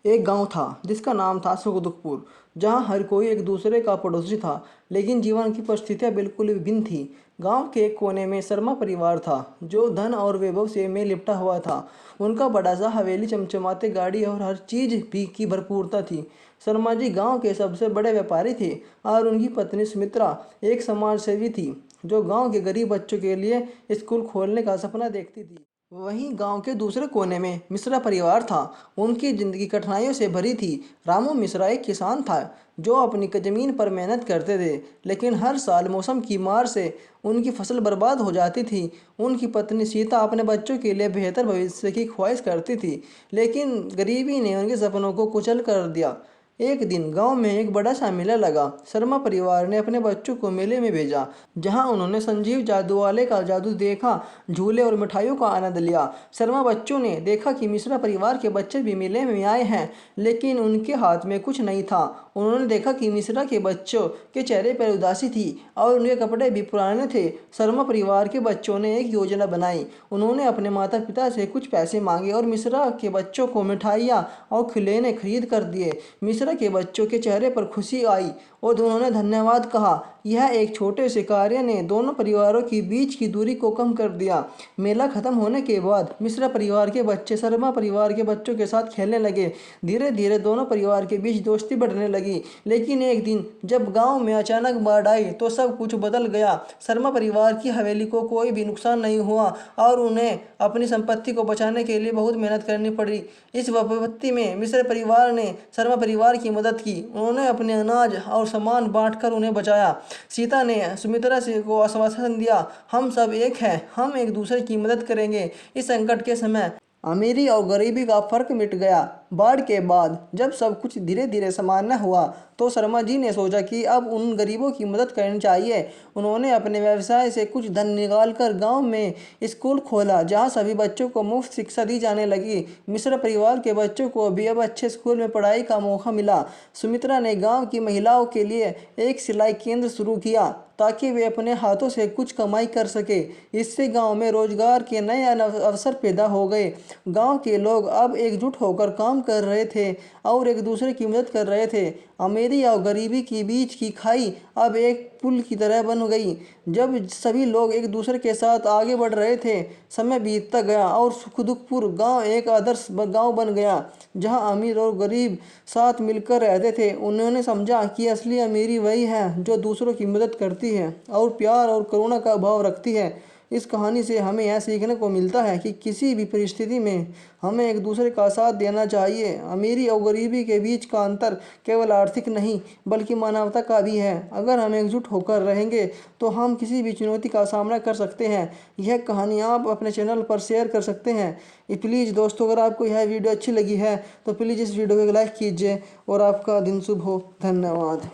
एक गांव था जिसका नाम था सुखदुखपुर, जहां हर कोई एक दूसरे का पड़ोसी था। लेकिन जीवन की परिस्थितियां बिल्कुल विभिन्न थी। गांव के एक कोने में शर्मा परिवार था, जो धन और वैभव से में लिपटा हुआ था। उनका बड़ा सा हवेली, चमचमाते गाड़ी और हर चीज भी की भरपूरता थी। शर्मा जी गांव के सबसे बड़े व्यापारी थे और उनकी पत्नी सुमित्रा एक समाज सेवी थी, जो गांव के गरीब बच्चों के लिए स्कूल खोलने का सपना देखती थी। वहीं गांव के दूसरे कोने में मिश्रा परिवार था। उनकी जिंदगी कठिनाइयों से भरी थी। रामू मिश्रा एक किसान था, जो अपनी जमीन पर मेहनत करते थे, लेकिन हर साल मौसम की मार से उनकी फसल बर्बाद हो जाती थी। उनकी पत्नी सीता अपने बच्चों के लिए बेहतर भविष्य की ख्वाहिश करती थी, लेकिन गरीबी ने उनके सपनों को कुचल कर दिया। एक दिन गांव में एक बड़ा सा मेला लगा। शर्मा परिवार ने अपने बच्चों को मेले में भेजा, जहां उन्होंने संजीव जादू वाले का जादू देखा, झूले और मिठाइयों का आनंद लिया। शर्मा बच्चों ने देखा कि मिश्रा परिवार के बच्चे भी मेले में आए हैं, लेकिन उनके हाथ में कुछ नहीं था। उन्होंने देखा कि मिश्रा के बच्चों के चेहरे पर उदासी थी और उनके कपड़े भी पुराने थे। शर्मा परिवार के बच्चों ने एक योजना बनाई। उन्होंने अपने माता पिता से कुछ पैसे मांगे और मिश्रा के बच्चों को मिठाइयाँ और खिलौने खरीद कर दिए। मिश्रा के बच्चों के चेहरे पर खुशी आई और उन्होंने धन्यवाद कहा। यह एक छोटे से कार्य ने दोनों परिवारों के बीच की दूरी को कम कर दिया। मेला खत्म होने के बाद मिश्रा परिवार के बच्चे शर्मा परिवार के बच्चों के साथ खेलने लगे। धीरे धीरे दोनों परिवार के बीच दोस्ती बढ़ने लगी। लेकिन एक दिन जब गांव में अचानक बाढ़ आई तो सब कुछ बदल गया। शर्मा परिवार की हवेली को कोई भी नुकसान नहीं हुआ और उन्हें अपनी संपत्ति को बचाने के लिए बहुत मेहनत करनी पड़ी। इस विपत्ति में मिश्रा परिवार ने शर्मा परिवार की मदद की। उन्होंने अपने अनाज और सामान बांटकर उन्हें बचाया। सीता ने सुमित्रा से को आश्वासन दिया, हम सब एक हैं, हम एक दूसरे की मदद करेंगे। इस संकट के समय अमीरी और गरीबी का फर्क मिट गया। बाढ़ के बाद जब सब कुछ धीरे धीरे सामान्य हुआ तो शर्मा जी ने सोचा कि अब उन गरीबों की मदद करनी चाहिए। उन्होंने अपने व्यवसाय से कुछ धन निकालकर गांव में स्कूल खोला, जहां सभी बच्चों को मुफ्त शिक्षा दी जाने लगी। मिश्रा परिवार के बच्चों को भी अब अच्छे स्कूल में पढ़ाई का मौका मिला। सुमित्रा ने गांव की महिलाओं के लिए एक सिलाई केंद्र शुरू किया, ताकि वे अपने हाथों से कुछ कमाई कर सके। इससे गांव में रोजगार के नए अवसर पैदा हो गए। गांव के लोग अब एकजुट होकर काम कर रहे थे और एक दूसरे की मदद कर रहे थे। अमीरी और गरीबी के बीच की खाई अब एक पुल की तरह बन गई। जब सभी लोग एक दूसरे के साथ आगे बढ़ रहे थे, समय बीतता गया और सुखदुखपुर गांव एक आदर्श गांव बन गया, जहां अमीर और गरीब साथ मिलकर रहते थे। उन्होंने समझा कि असली अमीरी वही है जो दूसरों की मदद करती है और प्यार और करुणा का भाव रखती है। इस कहानी से हमें यह सीखने को मिलता है कि किसी भी परिस्थिति में हमें एक दूसरे का साथ देना चाहिए। अमीरी और गरीबी के बीच का अंतर केवल आर्थिक नहीं, बल्कि मानवता का भी है। अगर हम एकजुट होकर रहेंगे तो हम किसी भी चुनौती का सामना कर सकते हैं। यह कहानी आप अपने चैनल पर शेयर कर सकते हैं। प्लीज़ दोस्तों, अगर आपको यह वीडियो अच्छी लगी है तो प्लीज़ इस वीडियो को लाइक कीजिए और आपका दिन शुभ हो। धन्यवाद।